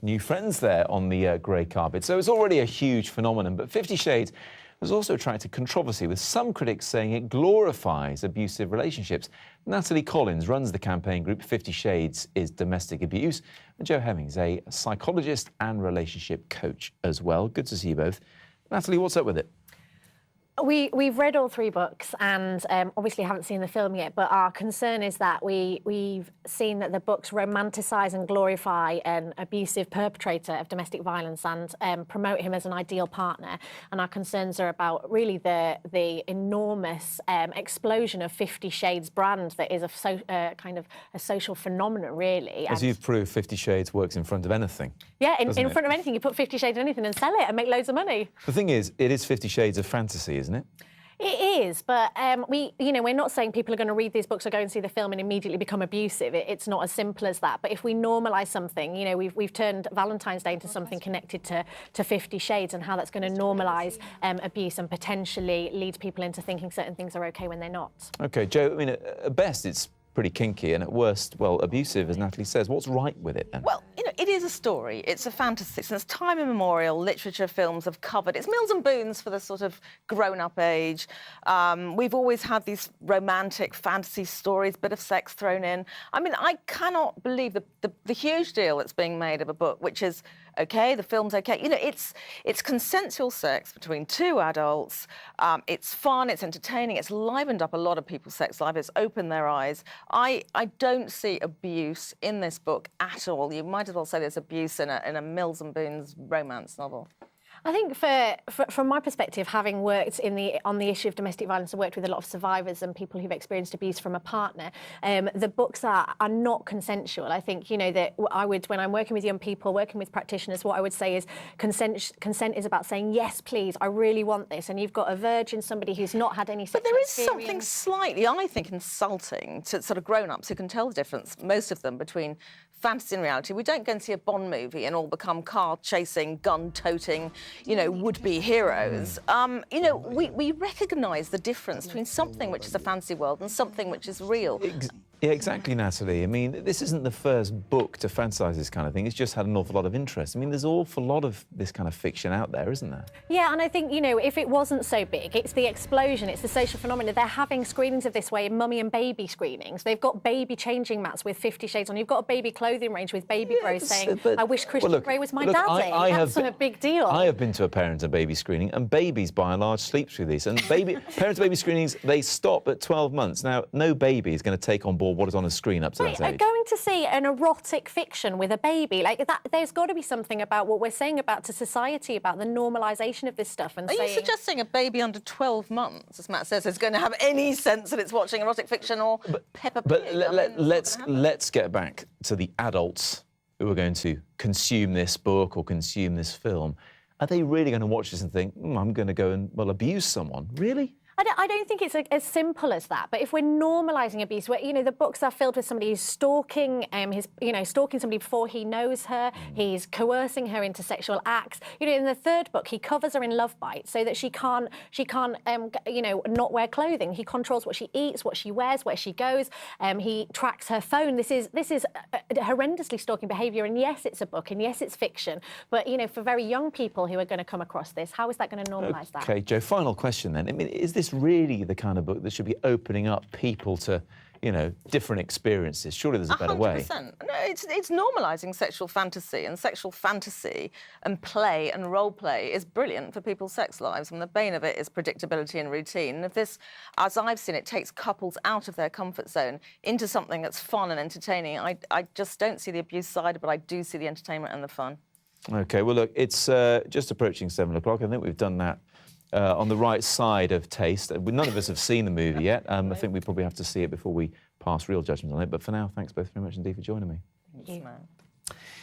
new friends there on the grey carpet. So it's already a huge phenomenon, but 50 Shades has also attracted controversy, with some critics saying it glorifies abusive relationships. Natalie Collins runs the campaign group 50 Shades is Domestic Abuse, and Joe Hemmings, a psychologist and relationship coach as well. Good to see you both. Natalie, what's up with it? We've read all three books and obviously haven't seen the film yet, but our concern is that we've seen that the books romanticise and glorify an abusive perpetrator of domestic violence and promote him as an ideal partner. And our concerns are about really the enormous explosion of 50 Shades brand that is a kind of a social phenomenon, really. As you've proved, 50 Shades works in front of anything. Yeah, in front of anything. You put 50 Shades of anything and sell it and make loads of money. The thing is, it is 50 Shades of fantasy, isn't it? It is, but we're not saying people are going to read these books or go and see the film and immediately become abusive. It's not as simple as that. But if we normalise something, we've turned Valentine's Day into something connected to 50 Shades and how that's going to normalise abuse and potentially lead people into thinking certain things are OK when they're not. OK, Jo, I mean, at best it's pretty kinky and at worst, well, abusive, as Natalie says. What's right with it then? Well, it is a story. It's a fantasy. Since time immemorial, literature, films have covered. It's Mills and Boons for the sort of grown-up age. We've always had these romantic fantasy stories, bit of sex thrown in. I mean, I cannot believe the huge deal that's being made of a book, which is OK, the film's OK. It's consensual sex between two adults. It's fun, it's entertaining, it's livened up a lot of people's sex life, it's opened their eyes. I don't see abuse in this book at all. You might as well say there's abuse in a Mills and Boons romance novel. I think from my perspective, having worked on the issue of domestic violence and worked with a lot of survivors and people who've experienced abuse from a partner, the books are not consensual. I think, that when I'm working with young people, working with practitioners, what I would say is consent is about saying, yes, please, I really want this. And you've got a virgin, somebody who's not had any sexual But there is experience. something slightly, I think, insulting to sort of grown-ups who can tell the difference, most of them, between fantasy and reality. We don't go and see a Bond movie and all become car-chasing, gun-toting, would-be heroes. We recognise the difference between something which is a fantasy world and something which is real. Yeah, exactly, Natalie. I mean, this isn't the first book to fantasise this kind of thing. It's just had an awful lot of interest. I mean, there's an awful lot of this kind of fiction out there, isn't there? Yeah, and I think, if it wasn't so big, it's the explosion, it's the social phenomenon. They're having screenings of this way in mummy and baby screenings. They've got baby changing mats with 50 Shades on. You've got a baby clothing range with Baby Grey saying, I wish Christian Grey was my daddy. That's a big deal. I have been to a parent and baby screening, and babies, by and large, sleep through these. And parent and baby screenings, they stop at 12 months. Now, no baby is going to take on board what is on a screen up to that age. Going to see an erotic fiction with a baby, like that, there's got to be something about what we're saying about to society, about the normalisation of this stuff. And Are you suggesting a baby under 12 months, as Matt says, is going to have any sense that it's watching erotic fiction or Peppa Pig? But let's get back to the adults who are going to consume this book or consume this film. Are they really going to watch this and think, I'm going to go and, abuse someone? Really? I don't think it's as simple as that. But if we're normalising abuse, where the books are filled with somebody who's stalking, stalking somebody before he knows her, he's coercing her into sexual acts. In the third book, he covers her in love bites so that she can't, not wear clothing. He controls what she eats, what she wears, where she goes. He tracks her phone. This is horrendously stalking behaviour. And yes, it's a book, and yes, it's fiction. But for very young people who are going to come across this, how is that going to normalise that? OK, Jo, final question then. I mean, is this really the kind of book that should be opening up people to, different experiences? Surely there's a better way. 100%. No, it's normalising sexual fantasy and play and role play is brilliant for people's sex lives. And the bane of it is predictability and routine. And if this, as I've seen it, takes couples out of their comfort zone into something that's fun and entertaining, I just don't see the abuse side, but I do see the entertainment and the fun. OK, well, look, it's just approaching 7 o'clock. I think we've done that on the right side of taste. None of us have seen the movie yet. I think we probably have to see it before we pass real judgment on it. But for now, thanks both very much indeed for joining me. Thanks, Matt.